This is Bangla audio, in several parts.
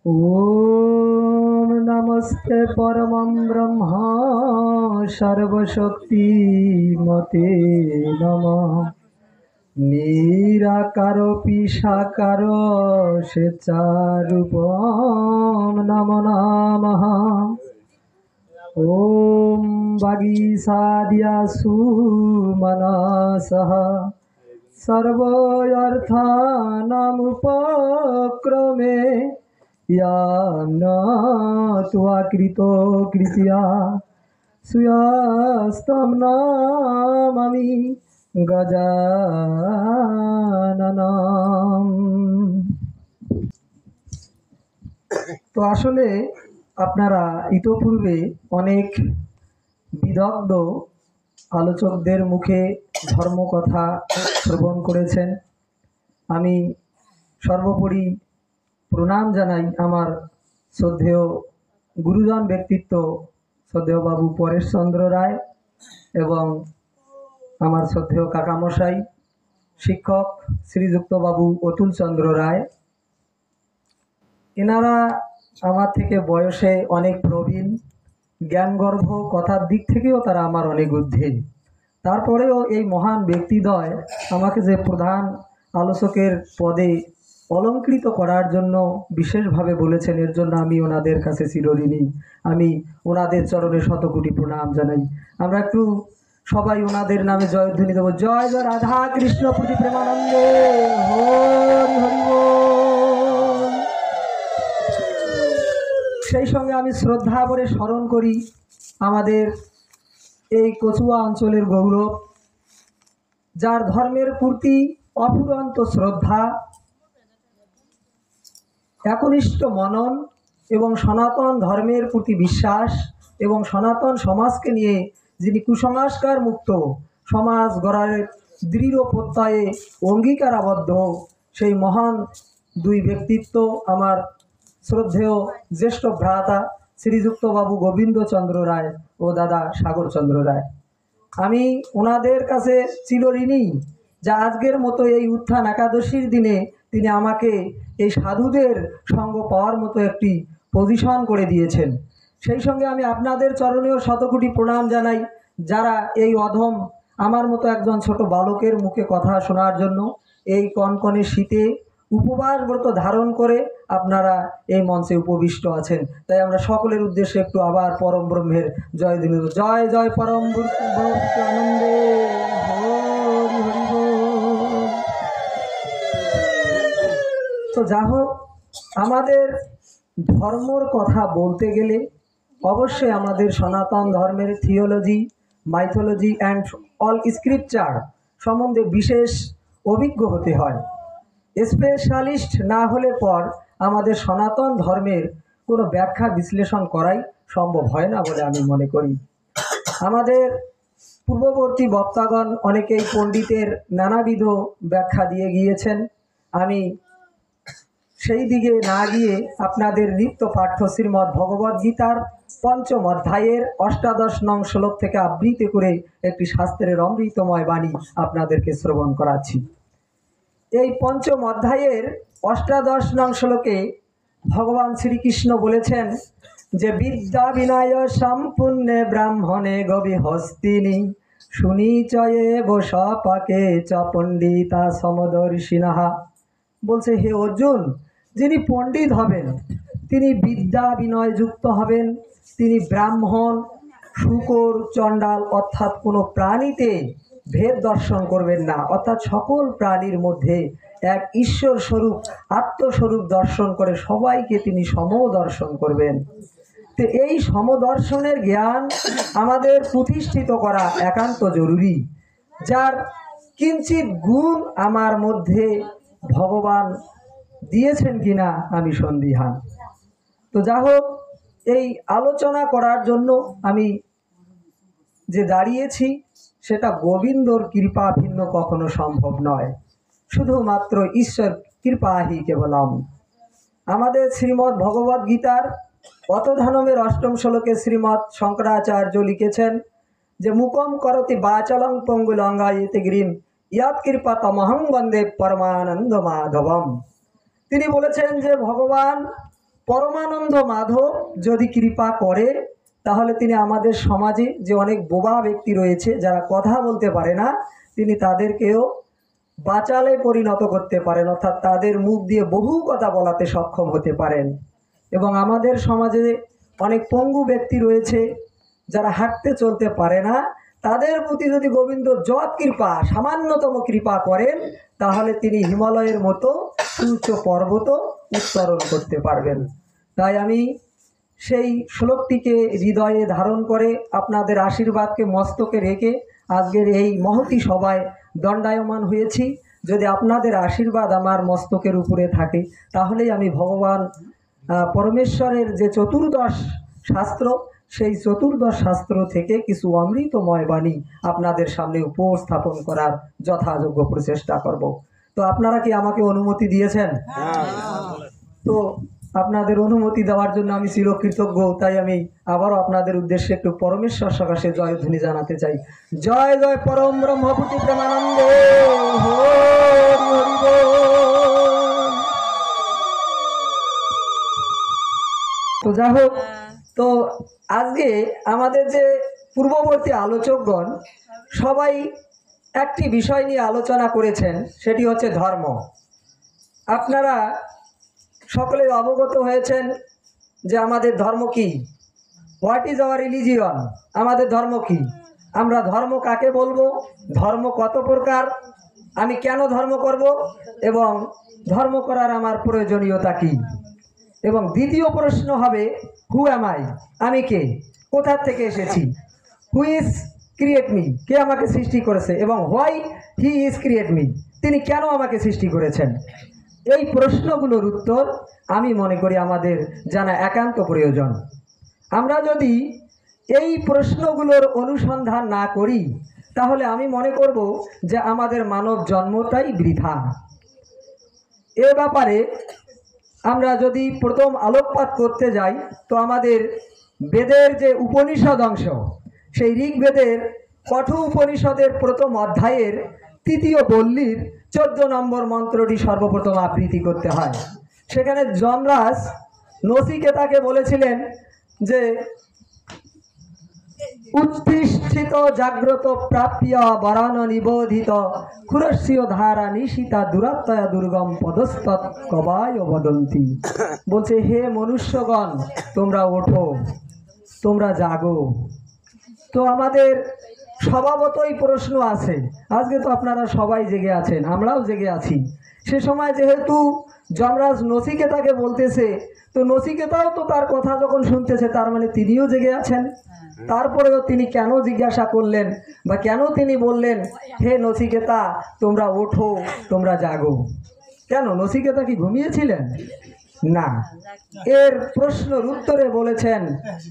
ओम नमस्ते परमं ब्रह्मा सर्वशक्तिमते नमः। निराकारोऽपि साकारो स्वेच्छारूपं नमो नमः। ॐ वागीशाद्यासु मनसः सर्वर्थानामुपक्रमे यां न त्वा कृतो कृत्या सुयास्तं नमामि गजाननम्। তো আসলে আপনারা ইতোপূর্বে অনেক বিদগ্ধ আলোচকদের মুখে ধর্মকথা শ্রবণ করেছেন। আমি সর্বোপরি প্রণাম জানাই আমার শ্রদ্ধেয় গুরুজন ব্যক্তিত্ব শ্রদ্ধেয় বাবু পরেশচন্দ্র রায় এবং আমার শ্রদ্ধেয় কাকামশাই শিক্ষক শ্রীযুক্ত বাবু অতুল চন্দ্র রায়। এনারা আমার থেকে বয়সে অনেক প্রবীণ, জ্ঞানগর্ভ, কথার দিক থেকেও তারা আমার অনেক ঊর্ধ্বে। তারপরেও এই মহান ব্যক্তিদ্বয় আমাকে যে প্রধান আলোচকের পদে অলঙ্কৃত করার জন্য বিশেষভাবে বলেছেন, এর জন্য আমি ওনাদের কাছে চিরঋণী। আমি ওনাদের চরণে শতকোটি প্রণাম জানাই। আমরা একটু সবাই ওনাদের নামে জয়ধ্বনি দেব। জয় জয় রাধা কৃষ্ণ প্রতি প্রেমানন্দে, হরি হরি বল। সেই সঙ্গে আমি শ্রদ্ধা করে স্মরণ করি আমাদের এই কচুয়া অঞ্চলের গৌরব, যার ধর্মের প্রতি অফুরন্ত শ্রদ্ধা, একনিষ্ঠ মনন এবং সনাতন ধর্মের প্রতি বিশ্বাস এবং সনাতন সমাজকে নিয়ে যিনি কুসংস্কার মুক্ত সমাজ গড়ার দৃঢ় প্রত্যয়ে অঙ্গীকারাবদ্ধ, সেই মহান দুই ব্যক্তিত্ব আমার শ্রদ্ধেয় জ্যেষ্ঠ ভ্রাতা শ্রীযুক্ত বাবু গোবিন্দচন্দ্র রায় ও দাদা সাগরচন্দ্র রায়। আমি ওনাদের কাছে চিরঋণী, যা আজকের মতো এই উত্থান একাদশীর দিনে তিনি আমাকে এই সাধুদের সঙ্গ পাওয়ার মতো একটি পজিশন করে দিয়েছেন। সেই সঙ্গে আমি আপনাদের চরণেও শতকোটি প্রণাম জানাই, যারা এই অধম আমার মতো একজন ছোট বালকের মুখে কথা শোনার জন্য এই কনকনে শীতে উপবাস ব্রত ধারণ করে আপনারা এই মঞ্চে উপবিষ্ট আছেন। তাই আমরা সকলের উদ্দেশ্যে একটু আবার পরম ব্রহ্মের জয় দিন। জয় জয় পরম আনন্দে, হরি হরি বল। তো যা হোক, আমাদের ধর্মর কথা বলতে গেলে অবশ্যই আমাদের সনাতন ধর্মের theology, mythology and all scripture সম্বন্ধে বিশেষ অভিজ্ঞ হতে হয়। স্পেশালিস্ট না হলে পর আমাদের সনাতন ধর্মের কোনো ব্যাখ্যা বিশ্লেষণ করাই সম্ভব হয় না বলে আমি মনে করি। আমাদের পূর্ববর্তী বক্তাগণ অনেকেই পণ্ডিতের নানাবিধ ব্যাখ্যা দিয়ে গিয়েছেন। আমি সেই দিকে না গিয়ে আপনাদের নিত্য পাঠ্য শ্রীমদ্ ভগবদ্গীতার পঞ্চম অধ্যায়ের ৮ নং শ্লোক থেকে আবৃত্তি করে একটি শাস্ত্রের অমৃতময় বাণী আপনাদেরকে শ্রবণ করাচ্ছি। এই পঞ্চম অধ্যায়ের ৮ নং শ্লোকে ভগবান শ্রীকৃষ্ণ বলেছেন যে বিদ্যা বিনয় সম্পূর্ণে ব্রাহ্মণে গবি হস্তিনী সুনিচয়ে বসপাকে চ পণ্ডিতা সমদর্শিনাহা। বলছে, হে অর্জুন, যিনি পণ্ডিত হবেন তিনি বিদ্যা বিনয় যুক্ত হবেন, তিনি ব্রাহ্মণ, শূকর, চণ্ডাল অর্থাৎ কোনো প্রাণীতে ভেদ দর্শন করবেন না, অর্থাৎ সকল প্রাণীর মধ্যে এক ঈশ্বর স্বরূপ আত্মস্বরূপ দর্শন করে সবাইকে তিনি সমদর্শন করবেন। তো এই সমদর্শনের জ্ঞান আমাদের প্রতিষ্ঠিত করা একান্ত জরুরি, যার কিঞ্চিত গুণ আমার মধ্যে ভগবান দিয়েছেন কিনা আমি সন্দিহান। তো যা হোক, এই আলোচনা করার জন্য আমি যে দাঁড়িয়েছি সেটা গোবিন্দর কৃপা ভিন্ন কখনো সম্ভব নয়, শুধুমাত্র ঈশ্বর কৃপাহি কেবলম। আমাদের শ্রীমদ্ ভগবদ্গীতার অতধানমের ৮ম শ্লোকে শ্রীমৎ শঙ্করাচার্য লিখেছেন যে মুকম করতি বাচলং পঙ্গুলঙ্গায়িতে গিরিম ইয়াৎ কৃপা তমহং বন্দে পরমানন্দ মাধবম। তিনি বলেছেন যে ভগবান পরমানন্দ মাধব যদি কৃপা করে তাহলে তিনি আমাদের সমাজে যে অনেক বোবা ব্যক্তি রয়েছে যারা কথা বলতে পারে না, তিনি তাদেরকেও বাচালে পরিণত করতে পারেন, অর্থাৎ তাদের মুখ দিয়ে বহু কথা বলাতে সক্ষম হতে পারেন। এবং আমাদের সমাজে অনেক পঙ্গু ব্যক্তি রয়েছে যারা হাঁটতে চলতে পারে না, তাদের প্রতি যদি গোবিন্দ যৎ কৃপা সামান্যতম কৃপা করেন তাহলে তিনি হিমালয়ের মতো উচ্চ পর্বত উত্তরণ করতে পারবেন। তাই আমি সেই শ্লোকটিকে হৃদয়ে ধারণ করে আপনাদের আশীর্বাদকে মস্তকে রেখে আজকের এই মহতী সভায় দণ্ডায়মান হয়েছি। যদি আপনাদের আশীর্বাদ আমার মস্তকের উপরে থাকে তাহলেই আমি ভগবান পরমেশ্বরের যে চতুর্দশ শাস্ত্র, সেই চতুর্দশ শাস্ত্র থেকে কিছু অমৃতময় বাণী আপনাদের সামনে উপস্থাপন করার যথাযোগ্য প্রচেষ্টা করব। তো আপনারা কি আমাকে অনুমতি দিয়েছেন? তো আপনাদের অনুমতি দেওয়ার জন্য আমি চিরকৃতজ্ঞ। তাই আমি আবারও আপনাদের উদ্দেশ্যে একটু পরমেশ্বর সকাশে জয়ধ্বনি জানাতে চাই। জয় জয় পরম ব্রহ্মপুতি প্রেমানন্দ হরি হরি বল। তো যাই হোক, তো আজকে আমাদের যে পূর্ববর্তী আলোচকগণ সবাই একটি বিষয় নিয়ে আলোচনা করেছেন, সেটি হচ্ছে ধর্ম। আপনারা সকলে অবগত হয়েছেন যে আমাদের ধর্ম কি, হোয়াট ইজ আওয়ার রিলিজিয়ন, আমাদের ধর্ম কি, আমরা ধর্ম কাকে বলবো, ধর্ম কত প্রকার, আমি কেন ধর্ম করব এবং ধর্ম করার আমার প্রয়োজনীয়তা কি। এবং দ্বিতীয় প্রশ্ন হবে হু অ্যাম আই, আমি কে, কোথা থেকে এসেছি, হু ইজ ক্রিয়েট মি, কে আমাকে সৃষ্টি করেছে, এবং why he is create me, তিনি কেন আমাকে সৃষ্টি করেছেন। এই প্রশ্নগুলোর উত্তর আমি মনে করি আমাদের জানা একান্ত প্রয়োজন। আমরা যদি এই প্রশ্নগুলোর অনুসন্ধান না করি তাহলে আমি মনে করব যে আমাদের মানব জন্মটাই বৃথা। এ ব্যাপারে আমরা যদি প্রথম আলোকপাত করতে যাই তো আমাদের বেদের যে উপনিষদ অংশ, সেই ঋগ্বেদের কঠোর উপনিষদের প্রথম অধ্যায়ের তৃতীয় বল্লীর 14 নম্বর মন্ত্রটি সর্বপ্রথম আবৃত্তি করতে হয়। সেখানে যমরাজ নচিকেতাকে বলেছিলেন যে উত্তিষ্ঠিত জাগ্রত প্রাপ্য বরান নিবোধিত ক্ষুরস্য ধারা নিশিতা দুরাত্ময়া দুর্গম পদস্তৎ কবায় বদন্তি। বলছে, হে মনুষ্যগণ, তোমরা ওঠো, তোমরা জাগো। তো আমাদের স্বভাবতই প্রশ্ন আছে, আজকে তো আপনারা সবাই জেগে আছেন, আমরাও জেগে আছি। সে সময় যেহেতু যমরাজ নচিকেতাকে বলতেছে, তো নচিকেতাও তো তার কথা যখন শুনতেছে তার মানে তিনিও জেগে আছেন। তারপরেও তিনি কেন জিজ্ঞাসা করলেন বা কেন তিনি বললেন হে নচিকেতা তোমরা ওঠো, তোমরা জাগো? কেন, নচিকেতা কি ঘুমিয়েছিলেন? না। এর প্রশ্নের উত্তরে বলেছেন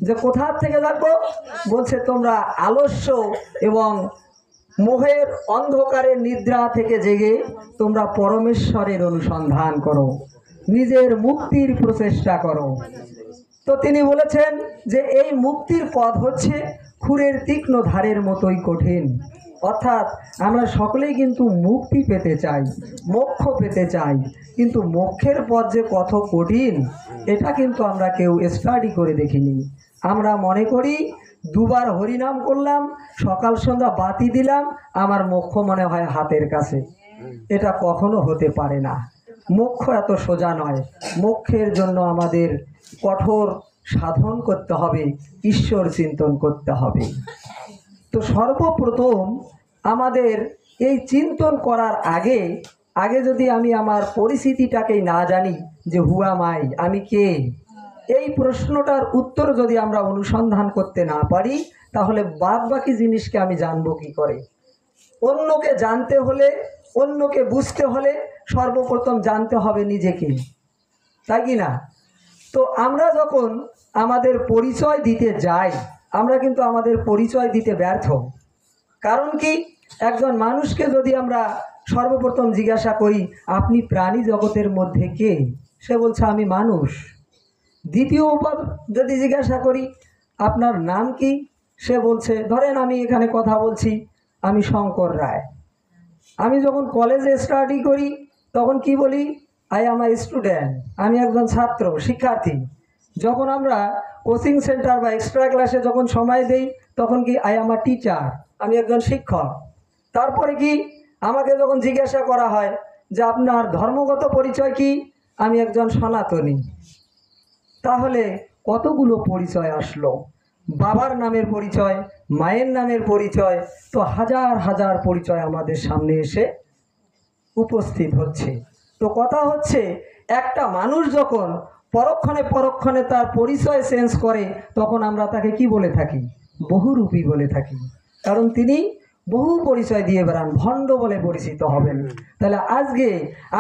যে কোথা থেকে জাগবো, বলছে তোমরা আলস্য এবং মোহের অন্ধকারের নিদ্রা থেকে জেগে তোমরা পরমেশ্বরের অনুসন্ধান করো, নিজের মুক্তির প্রচেষ্টা করো। তো তিনি বলেছেন যে এই মুক্তির পথ হচ্ছে ক্ষুরের তীক্ষ্ণ ধারের মতোই কঠিন। অর্থাৎ আমরা সকলেই কিন্তু মুক্তি পেতে চাই, মোক্ষ পেতে চাই, কিন্তু মোক্ষের পথ যে কত কঠিন এটা কিন্তু আমরা কেউ স্টাডি করে দেখিনি। আমরা মনে করি দুবার হরিনাম করলাম, সকাল সন্ধ্যা বাতি দিলাম, আমার মোক্ষ মনে হয় হাতের কাছে। এটা কখনো হতে পারে না। মোক্ষ এত সোজা নয়। মোক্ষের জন্য আমাদের কঠোর সাধন করতে হবে, ঈশ্বর চিন্তন করতে হবে। তো সর্বপ্রথম আমাদের এই চিন্তন করার আগে যদি আমি আমার পরিস্থিতিটাকেই না জানি যে হু অ্যাম আই, আমি কে, এই প্রশ্নটার উত্তর যদি আমরা অনুসন্ধান করতে না পারি তাহলে বাদ বাকি জিনিসকে আমি জানবো কি করে। অন্যকে জানতে হলে, অন্যকে বুঝতে হলে সর্বপ্রথম জানতে হবে নিজেকে, তাই কি না? তো আমরা যখন আমাদের পরিচয় দিতে যাই আমরা কিন্তু আমাদের পরিচয় দিতে ব্যর্থ। কারণ কি, একজন মানুষকে যদি আমরা সর্বপ্রথম জিজ্ঞাসা করি আপনি প্রাণী জগতের মধ্যে কে, সে বলছে আমি মানুষ। দ্বিতীয়বার যদি জিজ্ঞাসা করি আপনার নাম কি, সে বলছে, ধরেন আমি এখানে কথা বলছি, আমি শঙ্কর রায়। আমি যখন কলেজে স্টাডি করি তখন কি বলি, আই এম আ স্টুডেন্ট, আমি একজন ছাত্র শিক্ষার্থী। যখন আমরা কোচিং সেন্টার বা এক্সট্রা ক্লাসে যখন সময় দেই তখন কি আই এম আ টিচার, আমি একজন শিক্ষক। তারপরে কি আমাকে যখন জিজ্ঞাসা করা হয় যে আপনার ধর্মগত পরিচয় কি, আমি একজন সনাতনী। তাহলে কতগুলো পরিচয় আসলো, বাবার নামের পরিচয়, মায়ের নামের পরিচয়, তো হাজার হাজার পরিচয় আমাদের সামনে এসে উপস্থিত হচ্ছে। তো কথা হচ্ছে একটা মানুষ যখন পরক্ষণে পরক্ষণে তার পরিচয় চেঞ্জ করে তখন আমরা তাকে কি বলে থাকি, বহুরূপী বলে থাকি। কারণ তিনি বহু পরিচয় দিয়ে বেড়ান, ভণ্ড বলে পরিচিত হবেন। তাহলে আজকে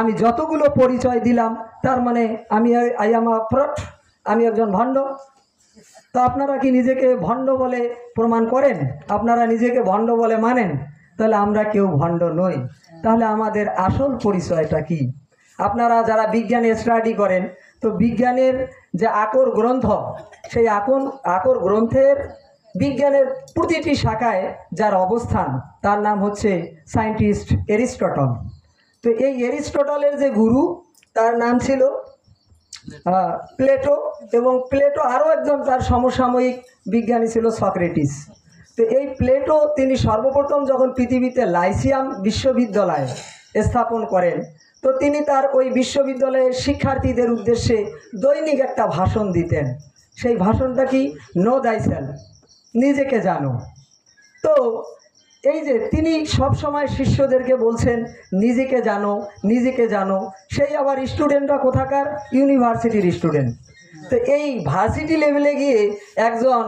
আমি যতগুলো পরিচয় দিলাম তার মানে আমি আই এম আ ফ্রড, আমি একজন ভণ্ড। তো আপনারা কি নিজেকে ভণ্ড বলে প্রমাণ করেন? আপনারা নিজেকে ভণ্ড বলে মানেন? তাহলে আমরা কেউ ভণ্ড নই। তাহলে আমাদের আসল পরিচয়টা কি? আপনারা যারা বিজ্ঞানে স্টাডি করেন, তো বিজ্ঞানের যে আকর গ্রন্থ, সেই আকর গ্রন্থের বিজ্ঞানের প্রতিটি শাখায় যার অবস্থান তার নাম হচ্ছে সায়েন্টিস্ট এরিস্টটল। তো এই এরিস্টটলের যে গুরু তার নাম ছিল প্লেটো, এবং প্লেটো আরও একজন তার সমসাময়িক বিজ্ঞানী ছিল সক্রেটিস। তো এই প্লেটো তিনি সর্বপ্রথম যখন পৃথিবীতে লাইসিয়াম বিশ্ববিদ্যালয় স্থাপন করেন, তো তিনি তার ওই বিশ্ববিদ্যালয়ের শিক্ষার্থীদের উদ্দেশ্যে দৈনিক একটা ভাষণ দিতেন। সেই ভাষণটা কি, নো দাইসেলফ, নিজেকে জানো। তো এই যে তিনি সব সময় শিষ্যদেরকে বলছেন নিজেকে জানো, নিজেকে জানো, সেই আবার স্টুডেন্টরা কোথাকার, ইউনিভার্সিটির স্টুডেন্ট। তো এই ভার্সিটি লেভেলে গিয়ে একজন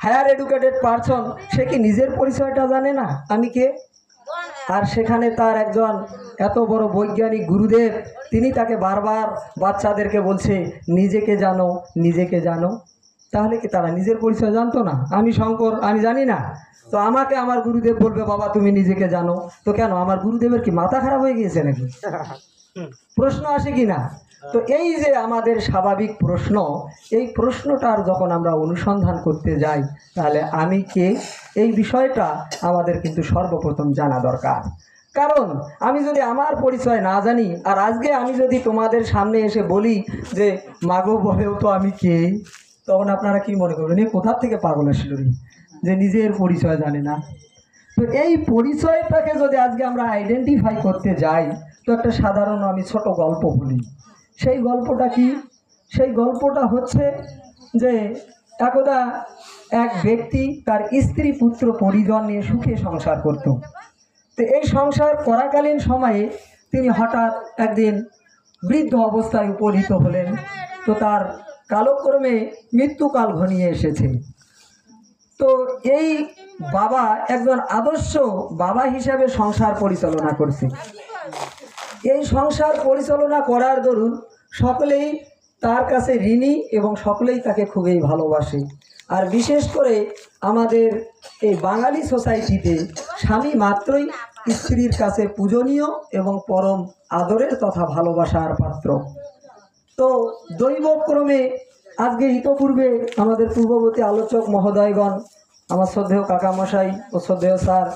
হায়ার এডুকেটেড পারসন সে কি নিজের পরিচয়টা জানে না, আমি কে? আর সেখানে তার একজন এত বড় বৈজ্ঞানিক গুরুদেব, তিনি তাকে বারবার বাচ্চাদেরকে বলছে নিজেকে জানো, নিজেকে জানো। তাহলে কি তারা নিজের পরিচয় জানতো না? আমি শঙ্কর, আমি জানি না। তো আমাকে আমার গুরুদেব বলবে বাবা তুমি নিজেকে জানো, তো কেন আমার গুরুদেবের কি মাথা খারাপ হয়ে গিয়েছে নাকি? প্রশ্ন আসে কি না? তো এই যে আমাদের স্বাভাবিক প্রশ্ন, এই প্রশ্নটার যখন আমরা অনুসন্ধান করতে যাই তাহলে আমি কে, এই বিষয়টা আমাদের কিন্তু সর্বপ্রথম জানা দরকার। কারণ আমি যদি আমার পরিচয় না জানি, আর আজকে আমি যদি তোমাদের সামনে এসে বলি যে মাগো বলেও তো আমি কে, তখন আপনারা কি মনে করবেন, এই কোথার থেকে পাগল আসলো যে নিজের পরিচয় জানে না? তো এই পরিচয়টাকে যদি আজকে আমরা আইডেন্টিফাই করতে যাই, তো একটা সাধারণ আমি ছোট গল্প বলি। সেই গল্পটা কি? সেই গল্পটা হচ্ছে যে একদা এক ব্যক্তি তার স্ত্রী পুত্র পরিজন নিয়ে সুখে সংসার করত। তো এই সংসার করাকালীন সময়ে তিনি হঠাৎ একদিন বৃদ্ধ অবস্থায় উপনীত হলেন। তো তার কালক্রমে মৃত্যুকাল ঘনিয়ে এসেছে। তো এই বাবা একজন আদর্শ বাবা হিসাবে সংসার পরিচালনা করছে। এই সংসার পরিচালনা করার দরুন সকলেই তার কাছে ঋণী এবং সকলেই তাকে খুবই ভালোবাসে। আর বিশেষ করে আমাদের এই বাঙালি সোসাইটিতে স্বামী মাত্রই স্ত্রীর কাছে পূজনীয় এবং পরম আদরের তথা ভালোবাসার পাত্র। তো দৈবক্রমে আজকে ইতপূর্বে আমাদের পূর্ববর্তী আলোচক মহোদয়গণ, আমার শ্রদ্ধেয় কাকামশাই ও শ্রদ্ধেয় স্যার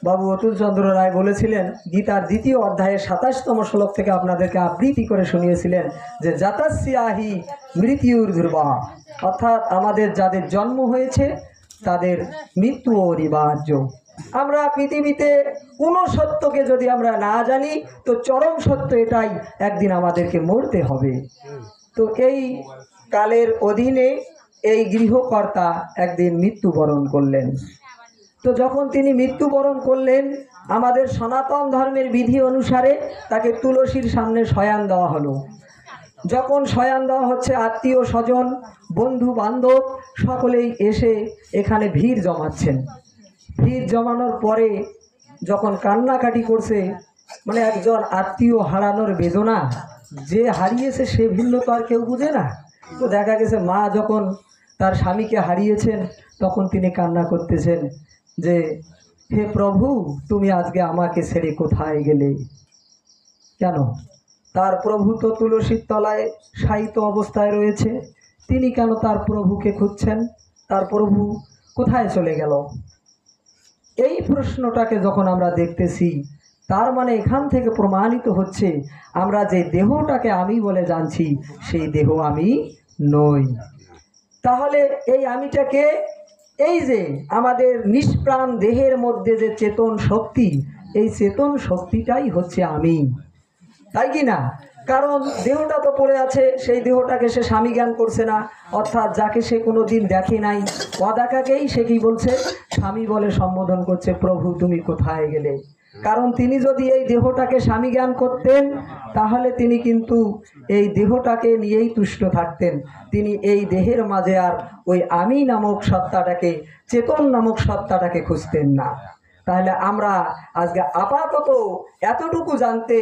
বাবু অতুল চন্দ্র রায় বলেছিলেন, গীতার ২য় অধ্যায়ের ২৭তম শ্লোক থেকে আপনাদেরকে আবৃত্তি করে শুনিয়েছিলেন যে জাতাস্যাহি মৃত্যুর ধ্রুবা, অর্থাৎ আমাদের যাদের জন্ম হয়েছে তাদের মৃত্যু অনিবার্য। আমরা পৃথিবীতে কোনো সত্যকে যদি আমরা না জানি তো চরম সত্য এটাই, একদিন আমাদেরকে মরতে হবে। তো এই কালের অধীনে এই গৃহকর্তা একদিন মৃত্যুবরণ করলেন। তো যখন তিনি মৃত্যুবরণ করলেন, আমাদের সনাতন ধর্মের বিধি অনুসারে তাকে তুলসীর সামনে শয়ান দেওয়া হলো। যখন শয়ান দেওয়া হচ্ছে, আত্মীয় স্বজন বন্ধু বান্ধব সকলেই এসে এখানে ভিড় জমাচ্ছেন। ভিড় জমানোর পরে যখন কান্নাকাটি করছে, মানে একজন আত্মীয় হারানোর বেদনা, যে হারিয়েছে সে ভিন্ন তো আর কেউ বুঝে না। তো দেখা গেছে মা যখন তার স্বামীকে হারিয়েছেন তখন তিনি কান্না করতেছেন যে হে প্রভু, তুমি আজকে আমাকে ছেড়ে কোথায় গেলে? কেন? তার প্রভু তো তুলসীর তলায় শায়িত অবস্থায় রয়েছে, তিনি কেন তার প্রভুকে খুঁজছেন? তার প্রভু কোথায় চলে গেল? এই প্রশ্নটাকে যখন আমরা দেখতেছি তার মানে এখান থেকে প্রমাণিত হচ্ছে আমরা যে দেহটাকে আমি বলে জানছি সেই দেহ আমি নই। তাহলে এই আমিটাকে, এই যে আমাদের নিষ্প্রাণ দেহের মধ্যে যে চেতন শক্তি, এই চেতন শক্তিটাই হচ্ছে আমি, তাই কি না? কারণ দেহটা তো পড়ে আছে, সেই দেহটাকে সে স্বামী জ্ঞান করছে না, অর্থাৎ যাকে সে কোনো দিন দেখে নাই, অদেখাকেই সে কি বলছে, স্বামী বলে সম্বোধন করছে, প্রভু তুমি কোথায় গেলে। কারণ তিনি যদি এই দেহটাকে স্বামী জ্ঞান করতেন তাহলে তিনি কিন্তু এই দেহটাকে নিয়েই তুষ্ট থাকতেন, তিনি এই দেহের মাঝে আর ওই আমি নামক সত্তাটাকে, চেতন নামক সত্তাটাকে খুঁজতেন না। তাহলে আমরা আজকে আপাতত এতটুকু জানতে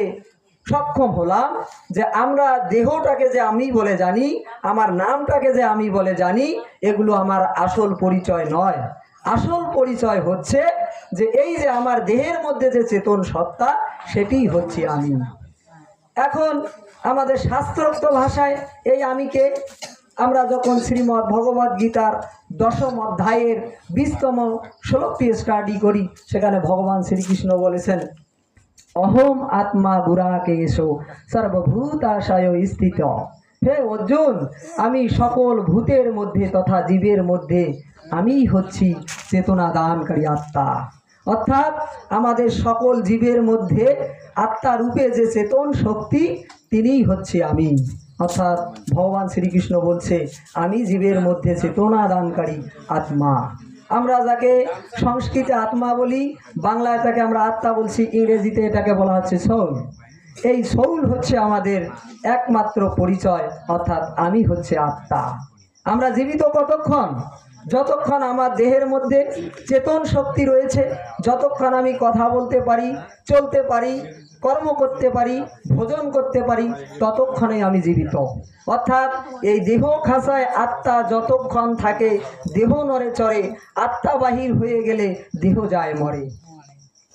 সক্ষম হলাম যে আমরা দেহটাকে যে আমি বলে জানি, আমার নামটাকে যে আমি বলে জানি, এগুলো আমার আসল পরিচয় নয়। আসল পরিচয় হচ্ছে যে এই যে আমার দেহের মধ্যে যে চেতন সত্তা, সেটিই হচ্ছে আমি। এখন আমাদের শাস্ত্রোক্ত ভাষায় এই আমিকে আমরা যখন শ্রীমদ্ ভগবদ্ গীতার 10ম অধ্যায়ের 20তম শ্লোকটি স্টাডি করি, সেখানে ভগবান শ্রীকৃষ্ণ বলেছেন, অহম আত্মা গুরাকে এসো সর্বভূতাশয় স্থিত। হে অর্জুন, আমি সকল ভূতের মধ্যে তথা জীবের মধ্যে আমি হচ্ছি চেতনা দানকারী আত্মা। অর্থাৎ আমাদের সকল জীবের মধ্যে আত্মা রূপে যে চেতন শক্তি, তিনিই হচ্ছে আমি। অর্থাৎ ভগবান শ্রীকৃষ্ণ বলছে আমি জীবের মধ্যে চেতনা দানকারী আত্মা। আমরা যাকে সংস্কৃতে আত্মা বলি, বাংলায় তাকে আমরা আত্মা বলছি, ইংরেজিতে এটাকে বলা হচ্ছে সোল। এই সোল হচ্ছে আমাদের একমাত্র পরিচয়, অর্থাৎ আমি হচ্ছে আত্মা। আমরা জীবিত কতক্ষণ? যতক্ষণ আমার দেহের মধ্যে চেতন শক্তি রয়েছে, যতক্ষণ আমি কথা বলতে পারি, চলতে পারি, কর্ম করতে পারি, ভোজন করতে পারি, ততক্ষণে আমি জীবিত। অর্থাৎ এই দেহ খাঁচায় আত্মা যতক্ষণ থাকে, দেহ নড়ে চড়ে, আত্মা বাহির হয়ে গেলে দেহ যায় মরে।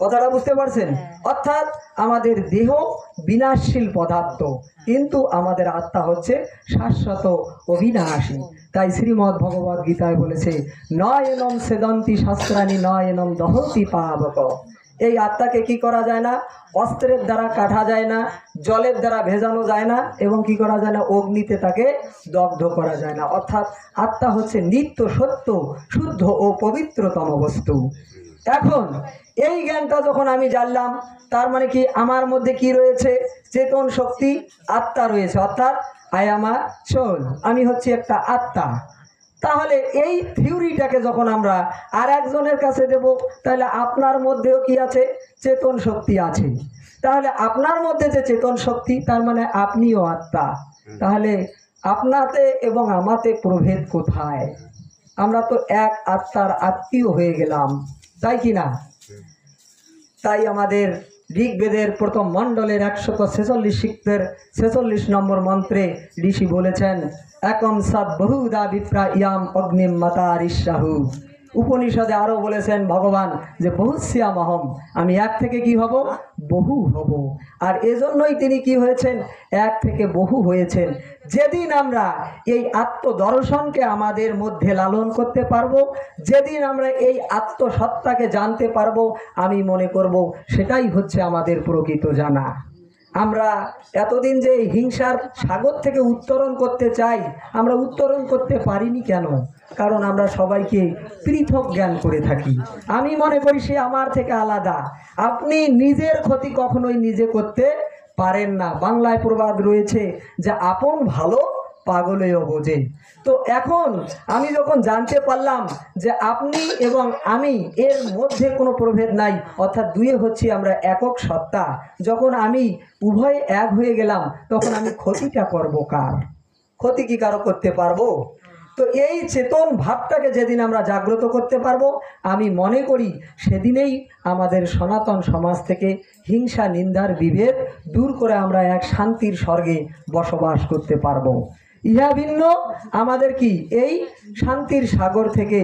কথাটা বুঝতে পারছেন? অর্থাৎ আমাদের দেহ বিনাশশীল পদার্থ, কিন্তু আমাদের আত্মা হচ্ছে শাশ্বত অবিনাশী। তাই শ্রীমদ্ ভগবদ্ গীতায় বলেছে, নয়নম সেদন্তি শাস্ত্রাণী নয়নম দহতি পাবক। এই আত্মাকে কি করা যায় না? অস্ত্রের দ্বারা কাটা যায় না, জলের দ্বারা ভেজানো যায় না, এবং কি করা যায় না? অগ্নিতে তাকে দগ্ধ করা যায় না। অর্থাৎ আত্মা হচ্ছে নিত্য সত্য, শুদ্ধ ও পবিত্রতম বস্তু। এখন এই জ্ঞানটা যখন আমি জানলাম, তার মানে কি আমার মধ্যে কি রয়েছে? চেতন শক্তি, আত্মা রয়েছে। অর্থাৎ আই এম আ সোল, আমি হচ্ছে একটা আত্মা। তাহলে এই থিওরিটাকে যখন আমরা আর একজনের কাছে দেব, তাহলে আপনার মধ্যেও কি আছে? চেতন শক্তি আছে। তাহলে আপনার মধ্যে যে চেতন শক্তি, তার মানে আপনিও আত্মা। তাহলে আপনাতে এবং আমাতে প্রভেদ কোথায়? আমরা তো এক আত্মার আত্মীয় হয়ে গেলাম, তাই কি না? তাই আমাদের ঋগ্বেদের প্রথম মণ্ডলের 146 সূক্তের 46 নম্বর মন্ত্রে ঋষি বলেছেন, একম সদ বহুদা বিপ্রা ইয়াম অগ্নিম মাতারিষ্যাহু। উপনিষদে আরও বলেছেন ভগবান যে বহুশ্যামহম, আমি এক থেকে কি হব? বহু হব। আর এজন্যই তিনি কি হয়েছেন? এক থেকে বহু হয়েছেন। যেদিন আমরা এই আত্মদর্শনকে আমাদের মধ্যে লালন করতে পারবো, যেদিন আমরা এই আত্মসত্তাকে জানতে পারবো, আমি মনে করব সেটাই হচ্ছে আমাদের প্রকৃত জানা। আমরা এতদিন যে হিংসার সাগর থেকে উত্তরণ করতে চাই, আমরা উত্তরণ করতে পারিনি কেন? কারণ আমরা সবাইকে পৃথক জ্ঞান করে থাকি। আমি মনে করি সে আমার থেকে আলাদা। আপনি নিজের ক্ষতি কখনোই নিজে করতে পারেন না। বাংলায় প্রবাদ রয়েছে যে আপন ভালো পাগলেও বোঝে। তো এখন আমি যখন জানতে পারলাম যে আপনি এবং আমি এর মধ্যে কোনো প্রভেদ নাই, অর্থাৎ দুয়ে হচ্ছি আমরা একক সত্তা, যখন আমি উভয়ে এক হয়ে গেলাম, তখন আমি ক্ষতিটা করবো কার? ক্ষতি কি কারো করতে পারবো? তো এই চেতন ভাবটাকে যেদিন আমরা জাগ্রত করতে পারবো, আমি মনে করি সেদিনেই আমাদের সনাতন সমাজ থেকে হিংসা নিন্দার বিভেদ দূর করে আমরা এক শান্তির স্বর্গে বসবাস করতে পারবো। ইহা ভিন্ন আমাদের কি এই শান্তির সাগর থেকে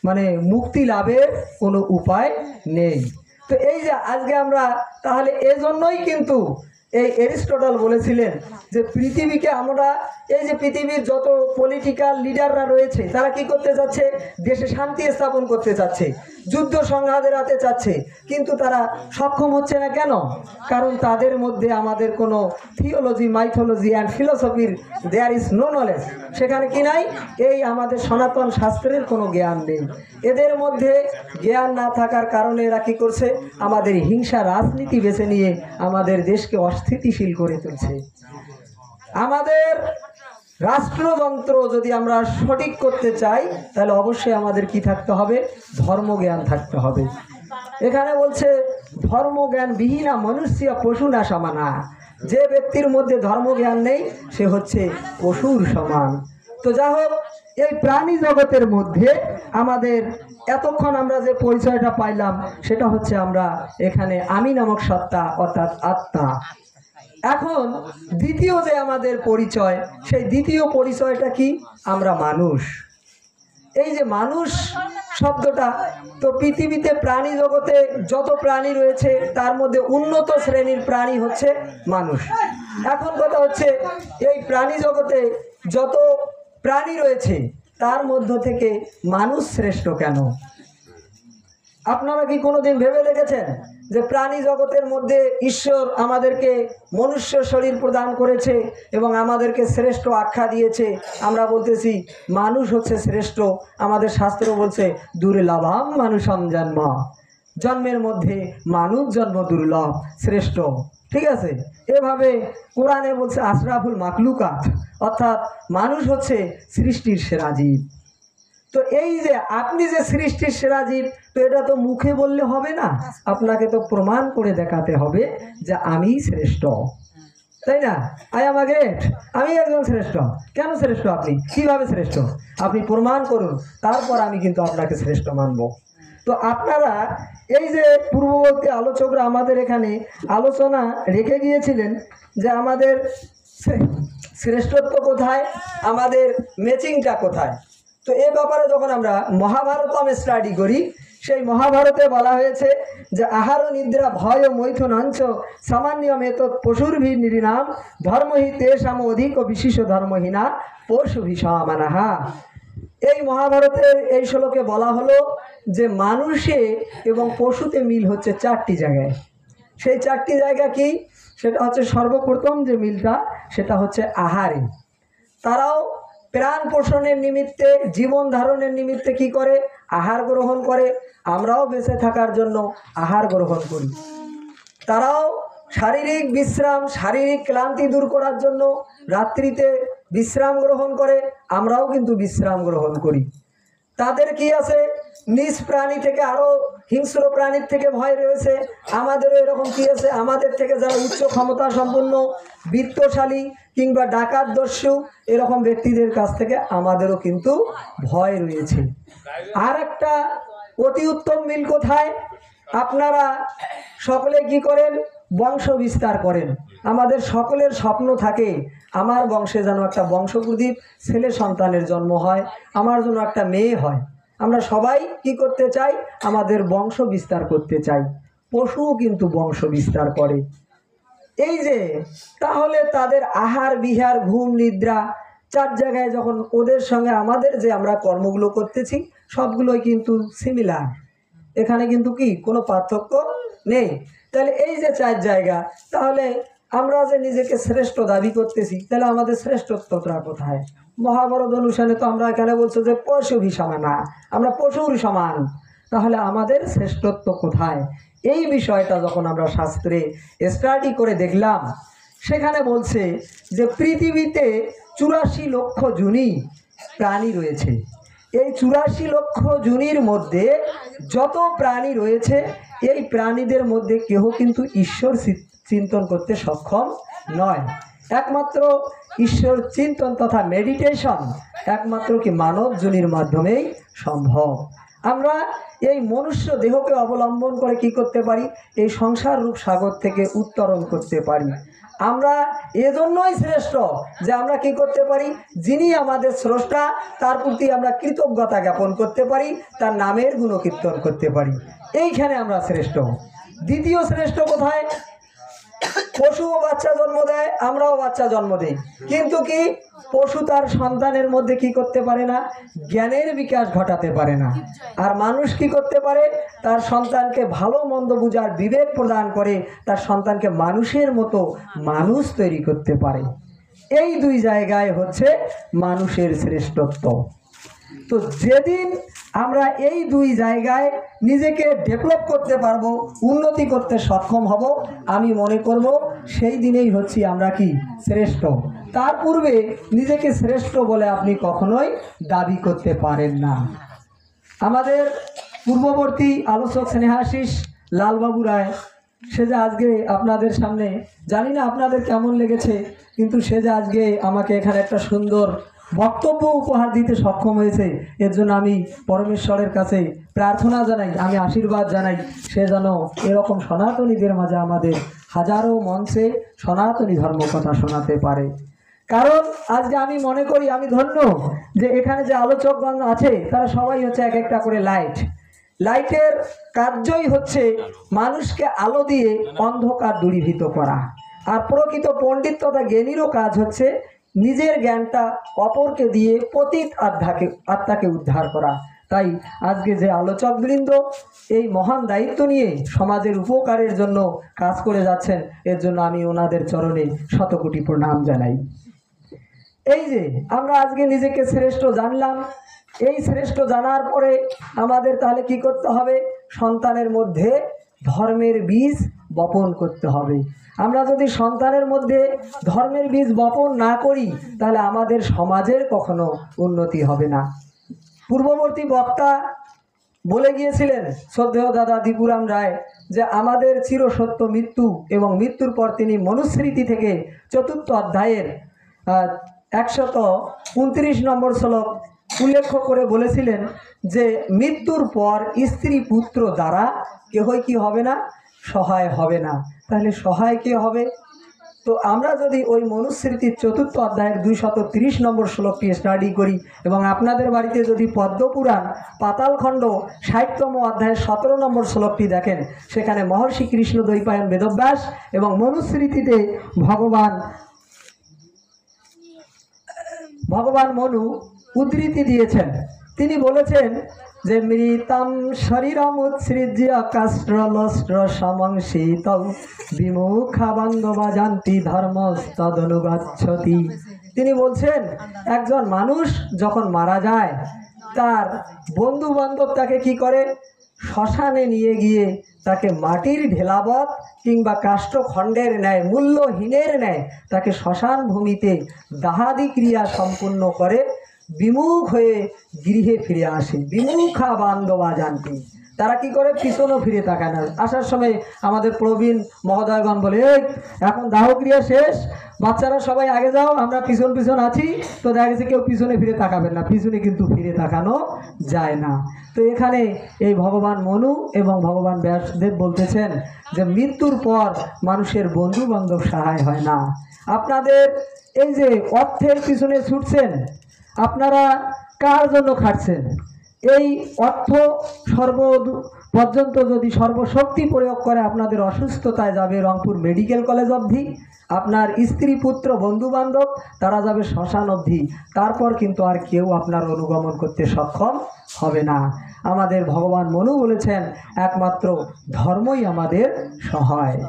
মানে মুক্তি লাভের কোনো উপায় নেই। তো এই যে আজকে আমরা, তাহলে এজন্যই কিন্তু এই এরিস্টটল বলেছিলেন যে পৃথিবীকে আমরা, এই যে পৃথিবীর যত পলিটিক্যাল লিডাররা রয়েছে তারা কি করতে চাচ্ছে, দেশে শান্তি স্থাপন করতে চাচ্ছে, যুদ্ধ সংঘাত এড়াতে চাচ্ছে, কিন্তু তারা সক্ষম হচ্ছে না। কেন? কারণ তাদের মধ্যে আমাদের কোনো থিওলজি, মাইথোলজি অ্যান্ড ফিলোসফির দেয়ার ইজ নো নলেজ। সেখানে কি নাই? এই আমাদের সনাতন শাস্ত্রের কোনো জ্ঞান নেই। এদের মধ্যে জ্ঞান না থাকার কারণে এরা কী করছে, আমাদের হিংসা রাজনীতি বেছে নিয়ে আমাদের দেশকে অস্থিতিশীল করে তুলছে। আমাদের রাষ্ট্রযন্ত্র যদি আমরা সঠিক করতে চাই তাহলে অবশ্যই আমাদের কি থাকতে হবে, ধর্মজ্ঞান থাকতে হবে। এখানে বলছে ধর্মজ্ঞান বিহীনা মনুষ্য পশু না সমানা। যে ব্যক্তির মধ্যে ধর্মজ্ঞান নেই সে হচ্ছে পশুর সমান। তো যা হোক, এই প্রাণী জগতের মধ্যে আমাদের এতক্ষণ আমরা যে পরিচয়টা পাইলাম সেটা হচ্ছে আমরা এখানে আমি নামক সত্তা অর্থাৎ আত্মা। এখন দ্বিতীয় যে আমাদের পরিচয়, সেই দ্বিতীয় পরিচয়টা কি? আমরা মানুষ। এই যে মানুষ শব্দটা, তো পৃথিবীতে প্রাণী জগতে যত প্রাণী রয়েছে তার মধ্যে উন্নত শ্রেণীর প্রাণী হচ্ছে মানুষ। এখন কথা হচ্ছে এই প্রাণী জগতে যত প্রাণী রয়েছে তার মধ্য থেকে মানুষ শ্রেষ্ঠ কেন? আপনারা কি কোনোদিন ভেবে দেখেছেন যে প্রাণী জগতের মধ্যে ঈশ্বর আমাদেরকে মনুষ্য শরীর প্রদান করেছে এবং আমাদেরকে শ্রেষ্ঠ আখ্যা দিয়েছে? আমরা বলতেছি মানুষ হচ্ছে শ্রেষ্ঠ। আমাদের শাস্ত্র বলছে দুর্লভম মানুষম জন্ম, জন্মের মধ্যে মানুষ জন্ম দুর্লভ, শ্রেষ্ঠ। ঠিক আছে, এভাবে কোরআনে বলছে আশরাফুল মাকলুকাত, অর্থাৎ মানুষ হচ্ছে সৃষ্টির সেরা জীব। তো এই যে আপনি যে সৃষ্টির সেরা জীব, তো এটা তো মুখে বললে হবে না, আপনাকে তো প্রমাণ করে দেখাতে হবে যে আমি শ্রেষ্ঠ, তাই না? আই এম গ্রেট, আমি একজন শ্রেষ্ঠ। কেন শ্রেষ্ঠ? আপনি কিভাবে শ্রেষ্ঠ আপনি প্রমাণ করুন, তারপর আমি কিন্তু আপনাকে শ্রেষ্ঠ মানব। তো আপনারা এই যে পূর্ববর্তী আলোচকরা আমাদের এখানে আলোচনা রেখে গিয়েছিলেন যে আমাদের শ্রেষ্ঠত্ব কোথায়, আমাদের ম্যাচিংটা কোথায়। তো এ ব্যাপারে যখন আমরা মহাভারত স্টাডি করি, সেই মহাভারতে বলা হয়েছে যে আহার নিদ্রা ভয় মৈথুনাঞ্চ সামান্য মেত পশুরভি নিরিনাম ধর্মহি তেষাম অধিক বিশেষ ধর্মহীনা পশুভি সমানাহা। এই মহাভারতের এই শ্লোকে বলা হলো যে মানুষে এবং পশুতে মিল হচ্ছে চারটি জায়গায়। সেই চারটি জায়গা কি? সেটা হচ্ছে সর্বপ্রথম যে মিলটা সেটা হচ্ছে আহারে। তারাও প্রাণ পোষণের নিমিত্তে, জীবন ধারণের নিমিত্তে কি করে? আহার গ্রহণ করে। আমরাও বেঁচে থাকার জন্য আহার গ্রহণ করি। তারাও শারীরিক বিশ্রাম, শারীরিক ক্লান্তি দূর করার জন্য রাত্রিতে বিশ্রাম গ্রহণ করে। আমরাও কিন্তু বিশ্রাম গ্রহণ করি। তাদের কি আছে? নিজ প্রাণী থেকে আরও হিংস্র প্রাণীর থেকে ভয় রয়েছে। আমাদেরও এরকম কি আছে? আমাদের থেকে যারা উচ্চ ক্ষমতা সম্পন্ন, বিত্তশালী কিংবা ডাকাত দস্যু, এরকম ব্যক্তিদের কাছ থেকে আমাদেরও কিন্তু ভয় রয়েছে। আর একটা অতি উত্তম মিল কোথায়? আপনারা সকলে কি করেন? বংশ বিস্তার করেন। আমাদের সকলের স্বপ্ন থাকে আমার বংশে যেন একটা বংশপ্রদীপ, ছেলে সন্তানের জন্ম হয়, আমার জন্য একটা মেয়ে হয়। আমরা সবাই কি করতে চাই? আমাদের বংশ বিস্তার করতে চাই। পশুও কিন্তু বংশ বিস্তার করে। এই যে তাহলে তাদের আহার বিহার ঘুম নিদ্রা চার জায়গায় যখন ওদের সঙ্গে আমাদের যে আমরা কর্মগুলো করতেছি সবগুলোই কিন্তু সিমিলার, এখানে কিন্তু কি কোনো পার্থক্য নেই। তাহলে এই যে চার জায়গা, তাহলে আমরা যে নিজেকে শ্রেষ্ঠ দাবি করতেছি, তাহলে আমাদের শ্রেষ্ঠত্বটা কোথায়? মহাভারত অনুসারে তো আমরা এখানে বলছো যে পশুভি সমানা, আমরা পশুর সমান। তাহলে আমাদের শ্রেষ্ঠত্ব কোথায়? এই বিষয়টা যখন আমরা শাস্ত্রে স্টাডি করে দেখলাম, সেখানে বলছে যে পৃথিবীতে 84 লক্ষ যোনি প্রাণী রয়েছে। এই 84 লক্ষ যোনির মধ্যে যত প্রাণী রয়েছে, এই প্রাণীদের মধ্যে কেউ কিন্তু ঈশ্বর চিন্তন করতে সক্ষম নয়। একমাত্র ঈশ্বর চিন্তন তথা মেডিটেশন একমাত্র কি মানব যোনির মাধ্যমেই সম্ভব। আমরা এই মনুষ্য দেহকে অবলম্বন করে কি করতে পারি? এই সংসার রূপ সাগর থেকে উত্তরণ করতে পারি। আমরা এজন্যই শ্রেষ্ঠ যে আমরা কি করতে পারি? যিনি আমাদের স্রষ্টা তার প্রতি আমরা কৃতজ্ঞতা জ্ঞাপন করতে পারি, তার নামের গুণকীর্তন করতে পারি। এইখানে আমরা শ্রেষ্ঠ। দ্বিতীয় শ্রেষ্ঠ কোথায়? পশুও বাচ্চা জন্ম দেয়, আমরাও বাচ্চা জন্ম দেই, কিন্তু কি পশু তার সন্তানের মধ্যে কি করতে পারে না? জ্ঞানের বিকাশ ঘটাতে পারে না। আর মানুষ কি করতে পারে? তার সন্তানকে ভালো মন্দ বুঝার বিবেক প্রদান করে তার সন্তানকে মানুষের মতো মানুষ তৈরি করতে পারে। এই দুই জায়গায় হচ্ছে মানুষের শ্রেষ্ঠত্ব। তো যেদিন আমরা এই দুই জায়গায় নিজেকে ডেভেলপ করতে পারবো, উন্নতি করতে সক্ষম হব, আমি মনে করব সেই দিনেই হচ্ছি আমরা কি শ্রেষ্ঠ। তার পূর্বে নিজেকে শ্রেষ্ঠ বলে আপনি কখনোই দাবি করতে পারেন না। আমাদের পূর্ববর্তী আলোচক স্নেহাশিস লালবাবু রায়, সে যে আজকে আপনাদের সামনে, জানি না আপনাদের কেমন লেগেছে, কিন্তু সে যে আজকে আমাকে এখানে একটা সুন্দর বক্তব্য উপহার দিতে সক্ষম হয়েছে, এর জন্য আমি পরমেশ্বরের কাছে প্রার্থনা জানাই, আমি আশীর্বাদ জানাই, সে যেন এরকম সনাতনীদের মাঝে আমাদের হাজারো মঞ্চে সনাতনী ধর্মকথা শোনাতে পারে। কারণ আজকে আমি মনে করি আমি ধন্য যে এখানে যে আলোচকগণ আছে তারা সবাই হচ্ছে এক একটা করে লাইট। লাইটের কার্যই হচ্ছে মানুষকে আলো দিয়ে অন্ধকার দূরীভূত করা। আর প্রকৃত পণ্ডিত তথা জ্ঞানীরও কাজ হচ্ছে নিজের জ্ঞানটা অপরকে দিয়ে পতিত আত্মাকে উদ্ধার করা। তাই আজকে যে আলোচকবৃন্দ এই মহান দায়িত্ব নিয়ে সমাজের উপকারের জন্য কাজ করে যাচ্ছেন, এর জন্য আমি ওনাদের চরণে শতকোটি প্রণাম জানাই। এই যে আমরা আজকে নিজেকে শ্রেষ্ঠ জানলাম, এই শ্রেষ্ঠ জানার পরে আমাদের তাহলে কি করতে হবে? সন্তানের মধ্যে ধর্মের বীজ বপন করতে হবে। আমরা যদি সন্তানের মধ্যে ধর্মের বীজ বপন না করি তাহলে আমাদের সমাজের কখনো উন্নতি হবে না। পূর্ববর্তী বক্তা বলে গিয়েছিলেন শ্রদ্ধেয় দাদা দীপুরাম রায় যে আমাদের চিরসত্য মৃত্যু, এবং মৃত্যুর পর তিনি মনুস্মৃতি থেকে 4th অধ্যায়ের 129 নম্বর শ্লোক উল্লেখ করে বলেছিলেন যে মৃত্যুর পর স্ত্রী পুত্র দ্বারা কেহই কি হবে না? সহায় হবে না। তাহলে সহায় কে হবে? তো আমরা যদি ওই মনুস্মৃতির 4th অধ্যায়ের 230 নম্বর শ্লোকটি স্টাডি করি, এবং আপনাদের বাড়িতে যদি পদ্মপুরাণ পাতালখণ্ড 60তম অধ্যায়ের 17 নম্বর শ্লোকটি দেখেন, সেখানে মহর্ষি কৃষ্ণ দ্বৈপায়ন বেদব্যাস এবং মনুস্মৃতিতে ভগবান মনু উদ্ধৃতি দিয়েছেন। তিনি বলেছেন যে মৃতম শরীরম উৎসৃজ্য কাষ্ট্রলস্ট্র সমংসিত বিমুখা বান্ধবা জানতি ধর্মস্তদনুগচ্ছতি। তিনি বলছেন একজন মানুষ যখন মারা যায় তার বন্ধু বান্ধব তাকে কি করে? শ্মশানে নিয়ে গিয়ে তাকে মাটির ঢেলাবত কিংবা কাষ্ঠখণ্ডের ন্যায়, মূল্যহীনের ন্যায় তাকে শ্মশান ভূমিতে দাহাদি ক্রিয়া সম্পূর্ণ করে বিমুখ হয়ে গৃহে ফিরে আসে। বিমুখা বান্ধবা জানতি, তারা কি করে? পিছনও ফিরে তাকায় না। আসার সময় আমাদের প্রবীণ মহোদয়গণ বলে, এই এখন দাহক্রিয়া শেষ, বাচ্চারা সবাই আগে যাও, আমরা পিছন পিছন আছি। তো দেখা গেছে কেউ পিছনে ফিরে তাকাবেন না, পিছনে কিন্তু ফিরে তাকানো যায় না। তো এখানে এই ভগবান মনু এবং ভগবান ব্যাসদেব বলতেছেন যে মৃত্যুর পর মানুষের বন্ধু বান্ধব সহায় হয় না। আপনাদের এই যে অর্থের পিছনে ছুটছেন, আপনারা কার জন্য খাটছেন? এই অর্থ পর্যন্ত যদি সর্বশক্তি প্রয়োগ করে আপনাদের অসুস্থতায় যাবে রংপুর মেডিকেল কলেজ অবধি, আপনার স্ত্রী পুত্র বন্ধু বান্ধব তারা যাবে শ্মশান অবধি, তারপর কিন্তু আর কেউ আপনার অনুগমন করতে সক্ষম হবে না। আমাদের ভগবান মনু বলেছেন একমাত্র ধর্মই আমাদের সহায়।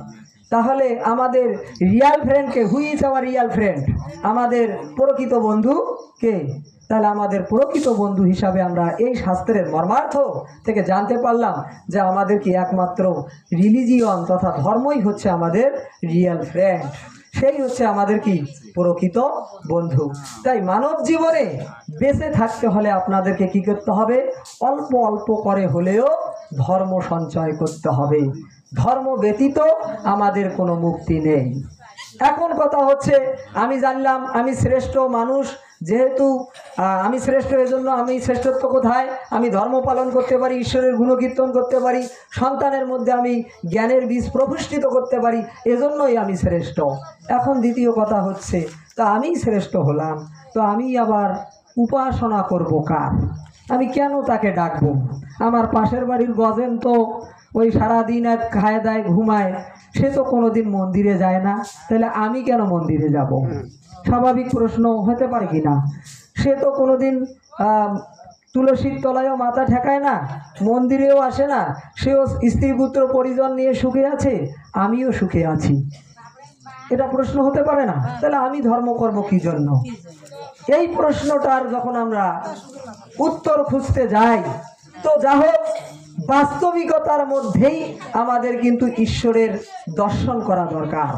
তাহলে আমাদের রিয়াল ফ্রেন্ডকে, who is our real friend? আমাদের প্রকৃত বন্ধু কে? তাহলে আমাদের প্রকৃত বন্ধু হিসাবে আমরা এই শাস্ত্রের মর্মার্থ থেকে জানতে পারলাম যে আমাদের কি একমাত্র রিলিজিয়ন তথা ধর্মই হচ্ছে আমাদের রিয়েল ফ্রেন্ড, সেই হচ্ছে আমাদের কি প্রকৃত বন্ধু। তাই মানব জীবনে বেঁচে থাকতে হলে আপনাদেরকে কি করতে হবে? অল্প অল্প করে হলেও ধর্ম সঞ্চয় করতে হবে। ধর্ম ব্যতীত আমাদের কোনো মুক্তি নেই। এখন কথা হচ্ছে আমি জানলাম আমি শ্রেষ্ঠ মানুষ, যেহেতু আমি শ্রেষ্ঠ, এজন্য আমি শ্রেষ্ঠত্ব কোথায়? আমি ধর্ম পালন করতে পারি, ঈশ্বরের গুণকীর্তন করতে পারি, সন্তানের মধ্যে আমি জ্ঞানের বীজ প্রতিষ্ঠিত করতে পারি, এজন্যই আমি শ্রেষ্ঠ। এখন দ্বিতীয় কথা হচ্ছে তা আমি শ্রেষ্ঠ হলাম, তো আমি আবার উপাসনা করব কার? আমি কেন তাকে ডাকবো? আমার পাশের বাড়ির গজেন তো ওই সারাদিন এক খায় দায় ঘুমায়, সে তো কোনোদিন মন্দিরে যায় না, তাহলে আমি কেন মন্দিরে যাব? স্বাভাবিক প্রশ্ন হতে পারে কি না? সে তো কোনোদিন তুলসীর তলায়ও মাথা ঠেকায় না, মন্দিরেও আসে না, সেও স্ত্রী পুত্র পরিজন নিয়ে সুখে আছে, আমিও সুখে আছি। এটা প্রশ্ন হতে পারে না? তাহলে আমি ধর্ম করব কি জন্য? এই প্রশ্নটার যখন আমরা উত্তর খুঁজতে যাই, তো যা হোক, বাস্তবিকতার মধ্যেই আমাদের কিন্তু ঈশ্বরের দর্শন করা দরকার।